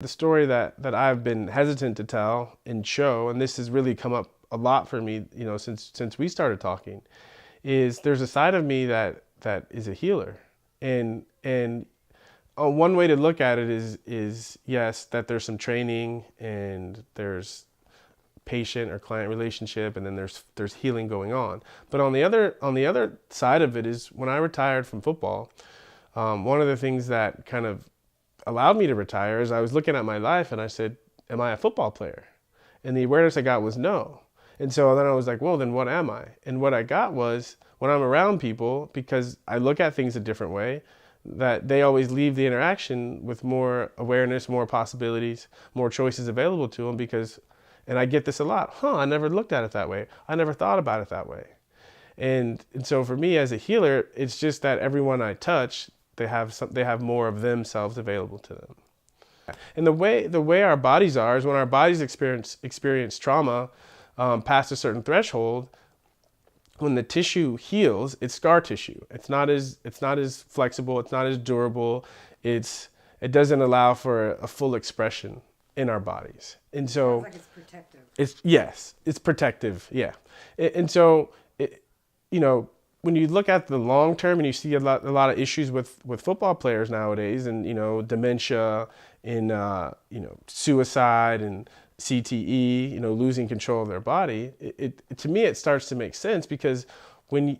The story that I've been hesitant to tell and show, and this has really come up a lot for me, since we started talking, is there's a side of me that is a healer, and one way to look at it is yes, that there's some training and there's patient or client relationship, and then there's healing going on. But on the other side of it is when I retired from football, one of the things that kind of allowed me to retire is I was looking at my life and I said, am I a football player? And the awareness I got was no. And so then I was like, well, then what am I? And what I got was when I'm around people, because I look at things a different way, that they always leave the interaction with more awareness, more possibilities, more choices available to them and I get this a lot. I never looked at it that way. I never thought about it that way. And so for me as a healer, it's just that everyone I touch, they have more of themselves available to them. And the way our bodies are is when our bodies experience trauma past a certain threshold. When the tissue heals, it's scar tissue. It's not as flexible. It's not as durable. It doesn't allow for a full expression in our bodies. And so Sounds like it's protective. it's protective. Yeah. And so when you look at the long term and you see a lot of issues with football players nowadays, and dementia and suicide and CTE, losing control of their body, it to me it starts to make sense, because when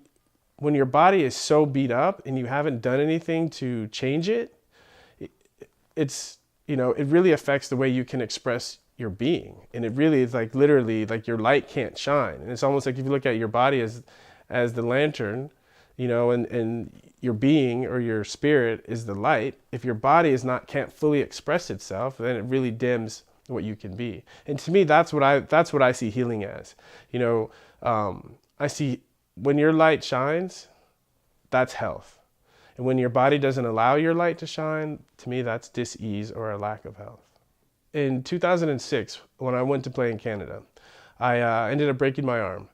your body is so beat up and you haven't done anything to change it, it really affects the way you can express your being. And it really is like literally like your light can't shine. And it's almost like if you look at your body as the lantern, and your being or your spirit is the light. If your body can't fully express itself, then it really dims what you can be. And to me, that's what I see healing as. I see when your light shines, that's health. And when your body doesn't allow your light to shine, to me, that's dis-ease or a lack of health. In 2006, when I went to play in Canada, I ended up breaking my arm.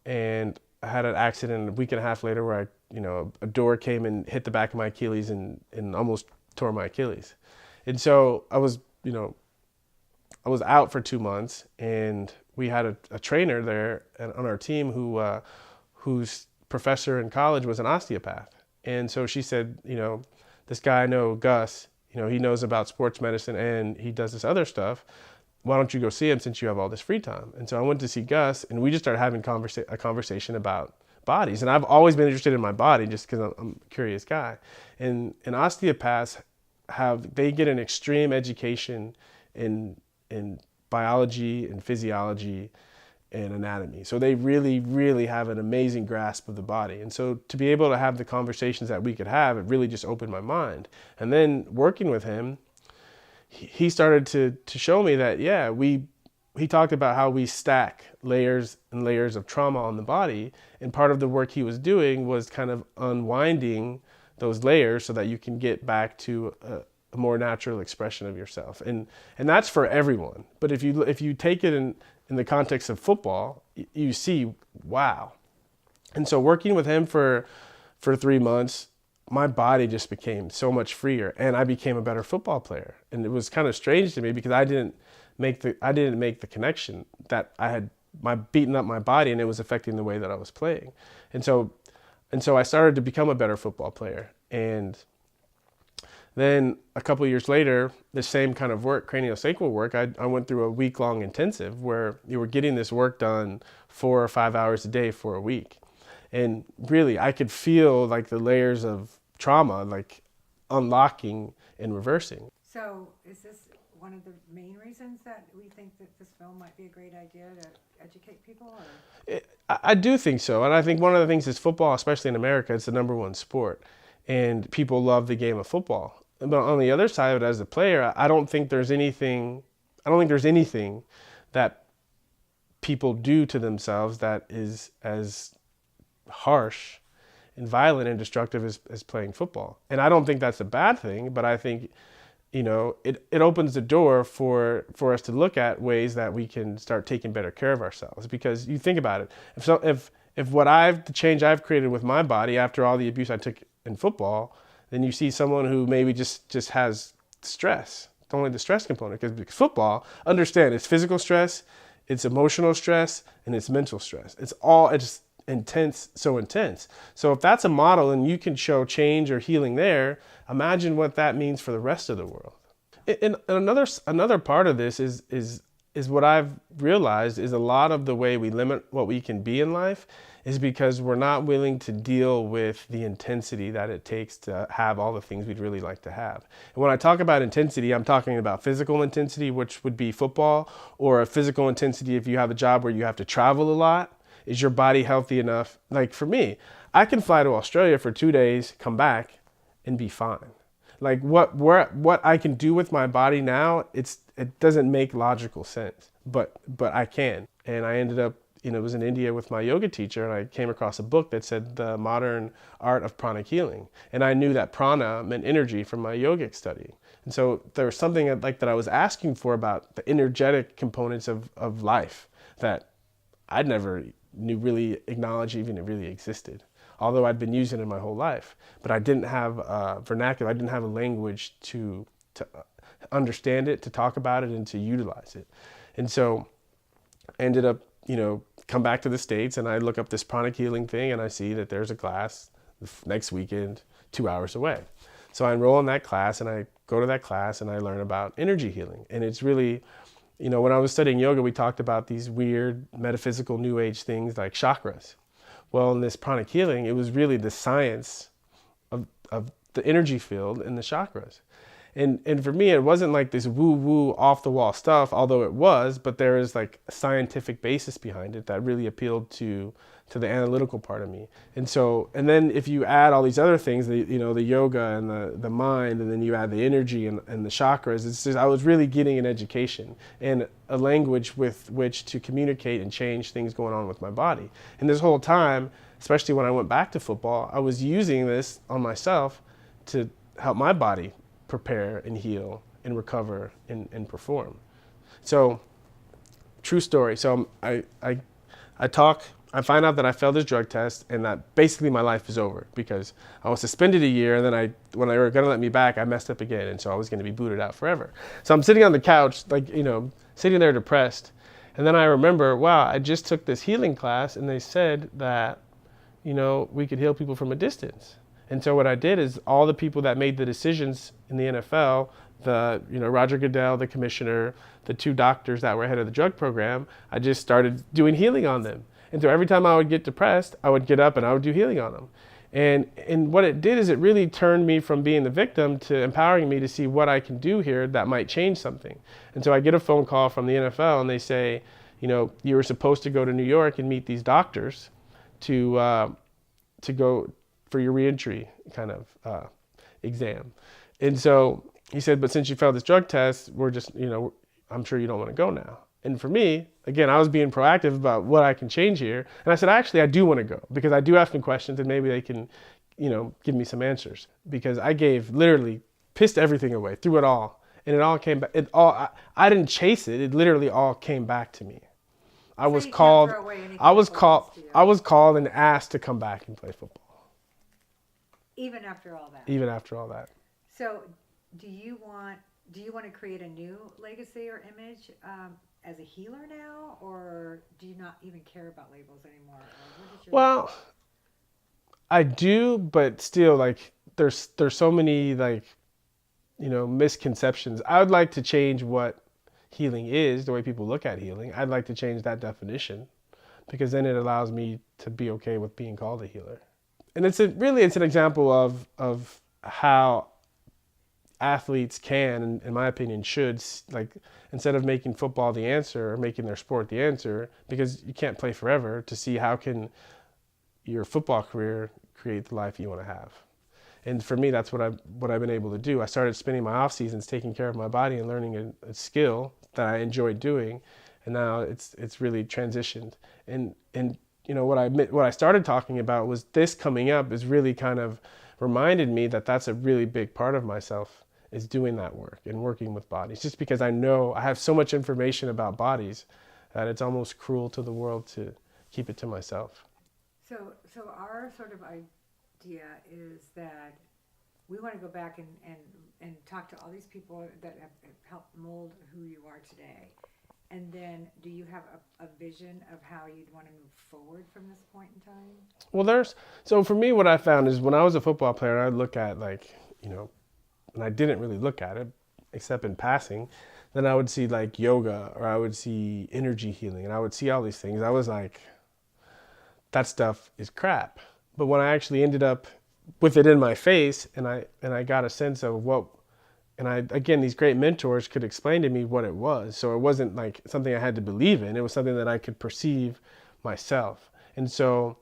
And I had an accident a week and a half later where a door came and hit the back of my Achilles and almost tore my Achilles. And so I was out for 2 months, and we had a trainer there on our team whose professor in college was an osteopath. And so she said, this guy I know, Gus, he knows about sports medicine and he does this other stuff. Why don't you go see him since you have all this free time? And so I went to see Gus, and we just started having a conversation about bodies. And I've always been interested in my body just because I'm a curious guy. And osteopaths they get an extreme education in biology and physiology and anatomy. So they really, really have an amazing grasp of the body. And so to be able to have the conversations that we could have, it really just opened my mind. And then working with him, he started to show me that, he talked about how we stack layers and layers of trauma on the body. And part of the work he was doing was kind of unwinding those layers so that you can get back to a more natural expression of yourself. And that's for everyone. But if you take it in the context of football, you see, wow. And so working with him for 3 months, my body just became so much freer, and I became a better football player. And it was kind of strange to me because I didn't make the connection that I had beaten up my body and it was affecting the way that I was playing. And so I started to become a better football player. And then a couple of years later, the same kind of work, craniosacral work, I went through a week-long intensive where you were getting this work done 4 or 5 hours a day for a week. And really, I could feel like the layers of trauma, like unlocking and reversing. So is this one of the main reasons that we think that this film might be a great idea to educate people? Or? I do think so. And I think one of the things is football, especially in America, it's the #1 sport. And people love the game of football. But on the other side of it, as a player, I don't think there's anything that people do to themselves that is as harsh and violent and destructive as playing football. And I don't think that's a bad thing, but I think it opens the door for us to look at ways that we can start taking better care of ourselves. Because you think about it, if the change I've created with my body after all the abuse I took in football, then you see someone who maybe just has stress only the stress component, because football, understand, it's physical stress, it's emotional stress, and it's mental stress. It's intense, so intense. So if that's a model and you can show change or healing there, imagine what that means for the rest of the world. And another part of this is what I've realized is a lot of the way we limit what we can be in life is because we're not willing to deal with the intensity that it takes to have all the things we'd really like to have. And when I talk about intensity, I'm talking about physical intensity, which would be football, or a physical intensity if you have a job where you have to travel a lot. Is your body healthy enough? Like for me, I can fly to Australia for 2 days, come back, and be fine. Like what I can do with my body now, it doesn't make logical sense, but I can. And I ended up, was in India with my yoga teacher, and I came across a book that said The Modern Art of Pranic Healing. And I knew that prana meant energy from my yogic study. And so there was something like that I was asking for about the energetic components of life that I'd never really acknowledge even it really existed. Although I'd been using it my whole life, but I didn't have a vernacular, I didn't have a language to understand it, to talk about it, and to utilize it. And so I ended up, come back to the States, and I look up this pranic healing thing, and I see that there's a class next weekend, 2 hours away. So I enroll in that class, and I go to that class, and I learn about energy healing. And it's really, when I was studying yoga, we talked about these weird metaphysical new age things like chakras. Well, in this pranic healing, it was really the science of the energy field and the chakras. And for me, it wasn't like this woo-woo off-the-wall stuff, although it was, but there is like a scientific basis behind it that really appealed to the analytical part of me. And then if you add all these other things, the yoga and the mind, and then you add the energy and the chakras, it's just, I was really getting an education and a language with which to communicate and change things going on with my body. And this whole time, especially when I went back to football, I was using this on myself to help my body prepare and heal and recover and perform. So, true story. So I find out that I failed this drug test, and that basically my life is over, because I was suspended a year, and then when they were going to let me back, I messed up again, and so I was going to be booted out forever. So I'm sitting on the couch, sitting there depressed, and then I remember, wow, I just took this healing class, and they said that, we could heal people from a distance. And so what I did is all the people that made the decisions in the NFL, Roger Goodell, the commissioner, the 2 doctors that were head of the drug program, I just started doing healing on them. And so every time I would get depressed, I would get up and I would do healing on them. And what it did is it really turned me from being the victim to empowering me to see what I can do here that might change something. And so I get a phone call from the NFL, and they say, you were supposed to go to New York and meet these doctors to go for your reentry kind of exam. And so he said, but since you failed this drug test, we're just, I'm sure you don't want to go now. And for me, again, I was being proactive about what I can change here. And I said, actually, I do want to go, because I do have some questions, and maybe they can, give me some answers. Because I literally pissed everything away, threw it all. And it all came back. I didn't chase it. It literally all came back to me. I was called and asked to come back and play football. Even after all that? Even after all that. So do you want to create a new legacy or image as a healer now, or do you not even care about labels anymore? Well, I do, but still, there's so many misconceptions. I would like to change what healing is, the way people look at healing. I'd like to change that definition, because then it allows me to be okay with being called a healer. And it's an example of how athletes can, in my opinion, should, instead of making football the answer or making their sport the answer, because you can't play forever, to see how can your football career create the life you want to have. And for me, that's what I've been able to do. I started spending my off seasons taking care of my body and learning a skill that I enjoyed doing, and now it's really transitioned. And what I started talking about was this coming up is really kind of reminded me that that's a really big part of myself, is doing that work and working with bodies. Just because I know I have so much information about bodies that it's almost cruel to the world to keep it to myself. So our sort of idea is that we want to go back and talk to all these people that have helped mold who you are today. And then, do you have a vision of how you'd want to move forward from this point in time? Well, so for me, what I found is when I was a football player, I'd look at like, and I didn't really look at it except in passing. Then I would see like yoga, or I would see energy healing, and I would see all these things. I was like, that stuff is crap. But when I actually ended up with it in my face, and I got a sense of what, and I, again, these great mentors could explain to me what it was. So it wasn't like something I had to believe in. It was something that I could perceive myself. And so,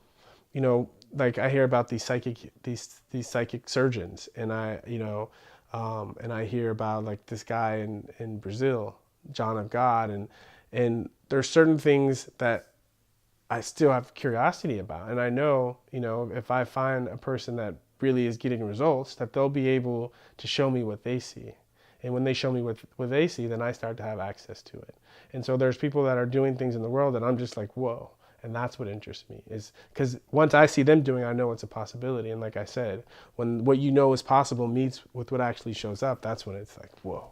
like I hear about these psychic surgeons, and and I hear about like this guy in Brazil, John of God, and there's certain things that I still have curiosity about. And I know, if I find a person that really is getting results, that they'll be able to show me what they see. And when they show me what they see, then I start to have access to it. And so there's people that are doing things in the world that I'm just like, whoa. And that's what interests me, is because once I see them doing, I know it's a possibility. And like I said, when what you know is possible meets with what actually shows up, that's when it's like, whoa.